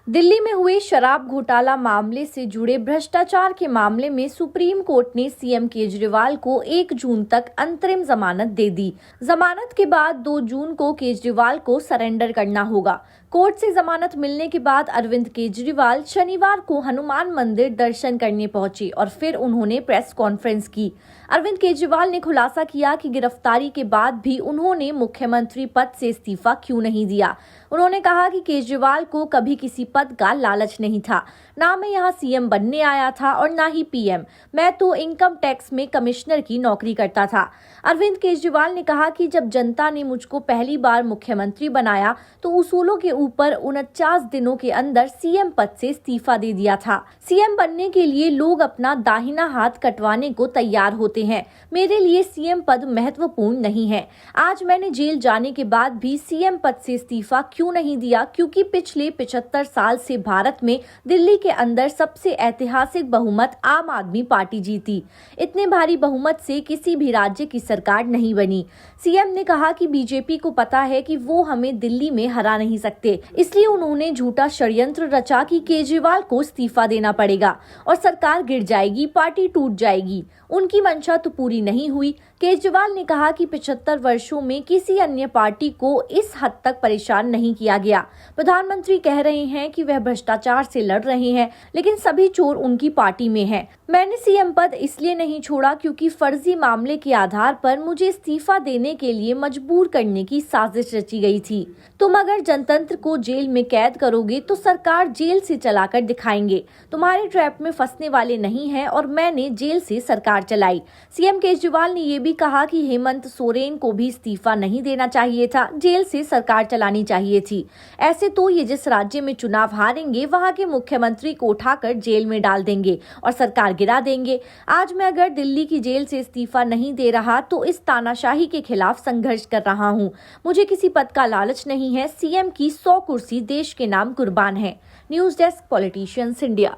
दिल्ली में हुए शराब घोटाला मामले से जुड़े भ्रष्टाचार के मामले में सुप्रीम कोर्ट ने सीएम केजरीवाल को 1 जून तक अंतरिम जमानत दे दी। जमानत के बाद 2 जून को केजरीवाल को सरेंडर करना होगा। कोर्ट से जमानत मिलने के बाद अरविंद केजरीवाल शनिवार को हनुमान मंदिर दर्शन करने पहुंचे और फिर उन्होंने प्रेस कॉन्फ्रेंस की। अरविंद केजरीवाल ने खुलासा किया कि गिरफ्तारी के बाद भी उन्होंने मुख्यमंत्री पद से इस्तीफा क्यों नहीं दिया। उन्होंने कहा कि केजरीवाल को कभी किसी पद का लालच नहीं था। ना मैं यहाँ सीएम बनने आया था और ना ही पीएम। मैं तो इनकम टैक्स में कमिश्नर की नौकरी करता था। अरविंद केजरीवाल ने कहा कि जब जनता ने मुझको पहली बार मुख्यमंत्री बनाया तो उसूलों के ऊपर 49 दिनों के अंदर सीएम पद से इस्तीफा दे दिया था। सीएम बनने के लिए लोग अपना दाहिना हाथ कटवाने को तैयार होते हैं। मेरे लिए सीएम पद महत्वपूर्ण नहीं है। आज मैंने जेल जाने के बाद भी सीएम पद से इस्तीफा क्यों नहीं दिया? क्योंकि पिछले 75 साल से भारत में दिल्ली के अंदर सबसे ऐतिहासिक बहुमत आम आदमी पार्टी जीती। इतने भारी बहुमत से किसी भी राज्य की सरकार नहीं बनी। सीएम ने कहा कि बीजेपी को पता है कि वो हमें दिल्ली में हरा नहीं सकते, इसलिए उन्होंने झूठा षड्यंत्र रचा कि केजरीवाल को इस्तीफा देना पड़ेगा और सरकार गिर जाएगी, पार्टी टूट जाएगी। उनकी मंशा तो पूरी नहीं हुई। केजरीवाल ने कहा कि 75 वर्षों में किसी अन्य पार्टी को इस हद तक परेशान नहीं किया गया। प्रधानमंत्री कह रहे हैं कि वह भ्रष्टाचार से लड़ रहे हैं, लेकिन सभी चोर उनकी पार्टी में हैं। मैंने सीएम पद इसलिए नहीं छोड़ा क्योंकि फर्जी मामले के आधार पर मुझे इस्तीफा देने के लिए मजबूर करने की साजिश रची गई थी। तुम अगर जनतंत्र को जेल में कैद करोगे तो सरकार जेल से चलाकर दिखाएंगे। तुम्हारे ट्रैप में फंसने वाले नहीं हैं और मैंने जेल से सरकार चलाई। सीएम केजरीवाल ने ये भी कहा कि हेमंत सोरेन को भी इस्तीफा नहीं देना चाहिए था, जेल से सरकार चलानी चाहिए थी। ऐसे तो ये जिस राज्य में चुनाव हारेंगे वहां के मुख्यमंत्री को उठाकर जेल में डाल देंगे और सरकार गिरा देंगे। आज मैं अगर दिल्ली की जेल से इस्तीफा नहीं दे रहा तो इस तानाशाही के खिलाफ संघर्ष कर रहा हूं। मुझे किसी पद का लालच नहीं है। सीएम की 100 कुर्सी देश के नाम कुर्बान है। News desk, politicians India.